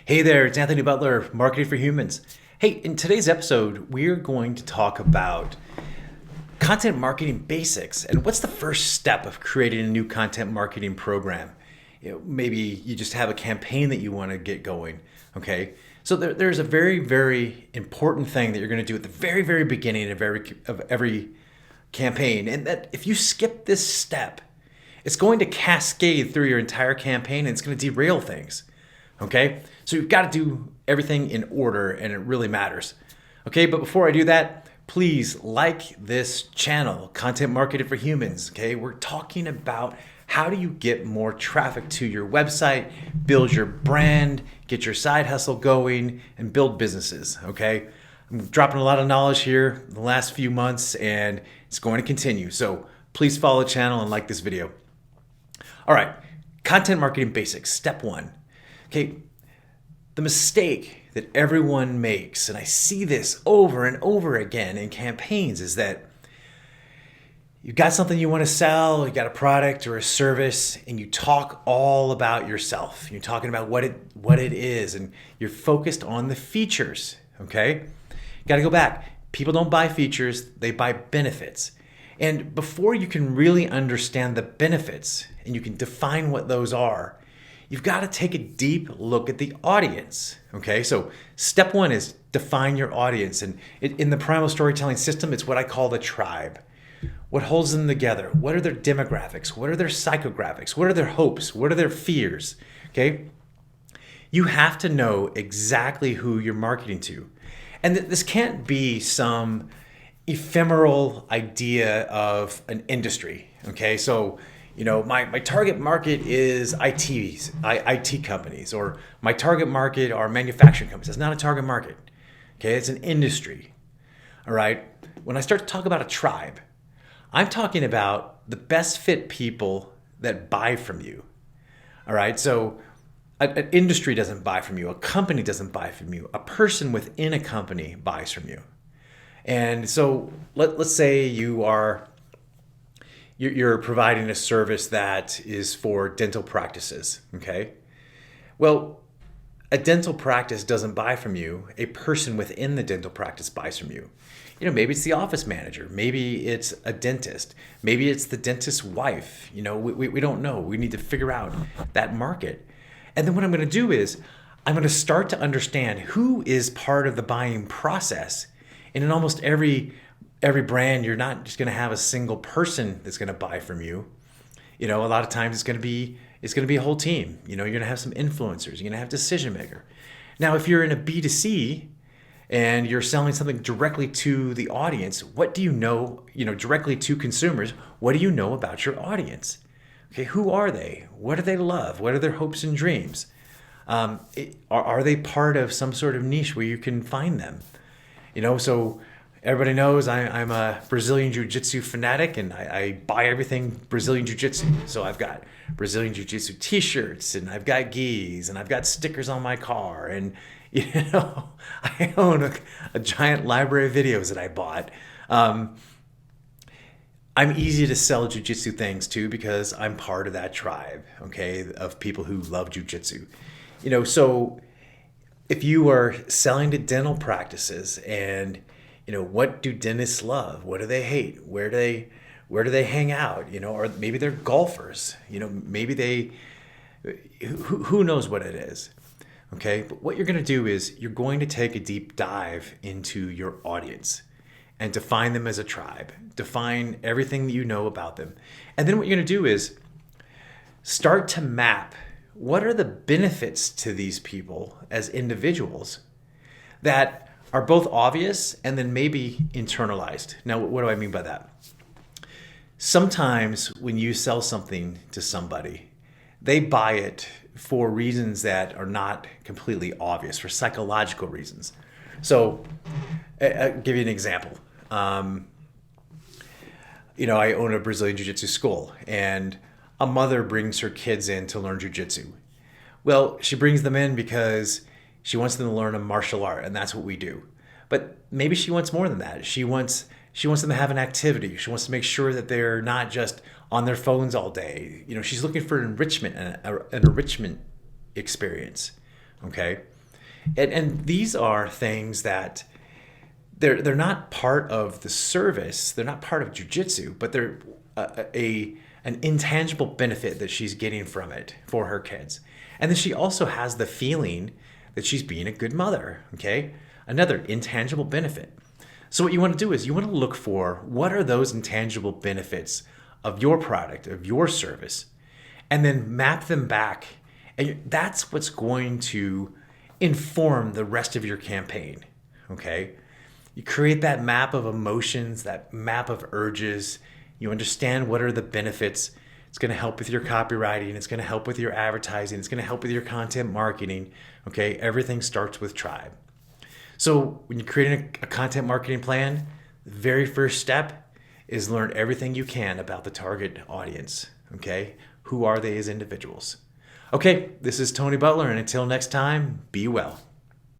Hey there, it's Anthony Butler, Marketing for Humans. Hey, in today's episode, we're going to talk about content marketing basics and what's the first step of creating a new content marketing program. Maybe you just have a campaign that you want to get going, okay? So there's a very, very important thing that you're going to do at the very, very beginning of every campaign. And that if you skip this step, it's going to cascade through your entire campaign and it's going to derail things. Okay, so you've got to do everything in order and it really matters. Okay, but before I do that, please like this channel, Content Marketing for Humans. Okay, we're talking about how do you get more traffic to your website, build your brand, get your side hustle going, and build businesses. Okay, I'm dropping a lot of knowledge here the last few months and it's going to continue. So please follow the channel and like this video. All right, content marketing basics, step one. Okay, the mistake that everyone makes, and I see this over and over again in campaigns, is that you've got something you want to sell, you got a product or a service, and you talk all about yourself. You're talking about what it is, and you're focused on the features, okay? You got to go back. People don't buy features, they buy benefits. And before you can really understand the benefits, and you can define what those are, you've got to take a deep look at the audience, okay? So step one is define your audience. And in the primal storytelling system, it's what I call the tribe. What holds them together? What are their demographics? What are their psychographics? What are their hopes? What are their fears, okay? You have to know exactly who you're marketing to. And this can't be some ephemeral idea of an industry, okay? So, my target market is IT companies, or my target market are manufacturing companies. It's not a target market, okay? It's an industry, all right? When I start to talk about a tribe, I'm talking about the best fit people that buy from you, all right? So an industry doesn't buy from you. A company doesn't buy from you. A person within a company buys from you. And so let's say you're providing a service that is for dental practices, okay? Well, a dental practice doesn't buy from you. A person within the dental practice buys from you. Maybe it's the office manager. Maybe it's a dentist. Maybe it's the dentist's wife. We don't know. We need to figure out that market. And then what I'm going to do is I'm going to start to understand who is part of the buying process. And in almost every brand, you're not just going to have a single person that's going to buy from you. A lot of times it's going to be a whole team. You're going to have some influencers. You're going to have decision maker. Now, if you're in a B2C and you're selling something directly to the audience, what do you know? Directly to consumers, what do you know about your audience? Okay, who are they? What do they love? What are their hopes and dreams? Are they part of some sort of niche where you can find them? So everybody knows I'm a Brazilian Jiu-Jitsu fanatic and I buy everything Brazilian Jiu-Jitsu. So I've got Brazilian Jiu-Jitsu t-shirts and I've got gis and I've got stickers on my car. And, I own a giant library of videos that I bought. I'm easy to sell Jiu-Jitsu things to because I'm part of that tribe, okay, of people who love Jiu-Jitsu. So if you are selling to dental practices and what do dentists love? What do they hate? Where do they hang out? Or maybe they're golfers. Maybe who knows what it is? Okay, but what you're going to do is you're going to take a deep dive into your audience and define them as a tribe. Define everything that you know about them, and then what you're going to do is start to map what are the benefits to these people as individuals that are both obvious and then maybe internalized. Now, what do I mean by that? Sometimes when you sell something to somebody, they buy it for reasons that are not completely obvious, for psychological reasons. So I'll give you an example. I own a Brazilian Jiu-Jitsu school, and a mother brings her kids in to learn Jiu-Jitsu. Well, she brings them in because she wants them to learn a martial art, and that's what we do. But maybe she wants more than that. She wants them to have an activity. She wants to make sure that they're not just on their phones all day. She's looking for enrichment, an enrichment experience. Okay. And these are things that they're not part of the service. They're not part of jujitsu, but they're an intangible benefit that she's getting from it for her kids. And then she also has the feeling that she's being a good mother. Okay. Another intangible benefit. So what you want to do is you want to look for what are those intangible benefits of your product, of your service, and then map them back. And that's what's going to inform the rest of your campaign. Okay. You create that map of emotions, that map of urges. You understand what are the benefits. It's going to help with your copywriting. It's going to help with your advertising. It's going to help with your content marketing. Okay. Everything starts with tribe. So when you're creating a content marketing plan, the very first step is learn everything you can about the target audience. Okay. Who are they as individuals? Okay. This is Tony Butler. And until next time, be well.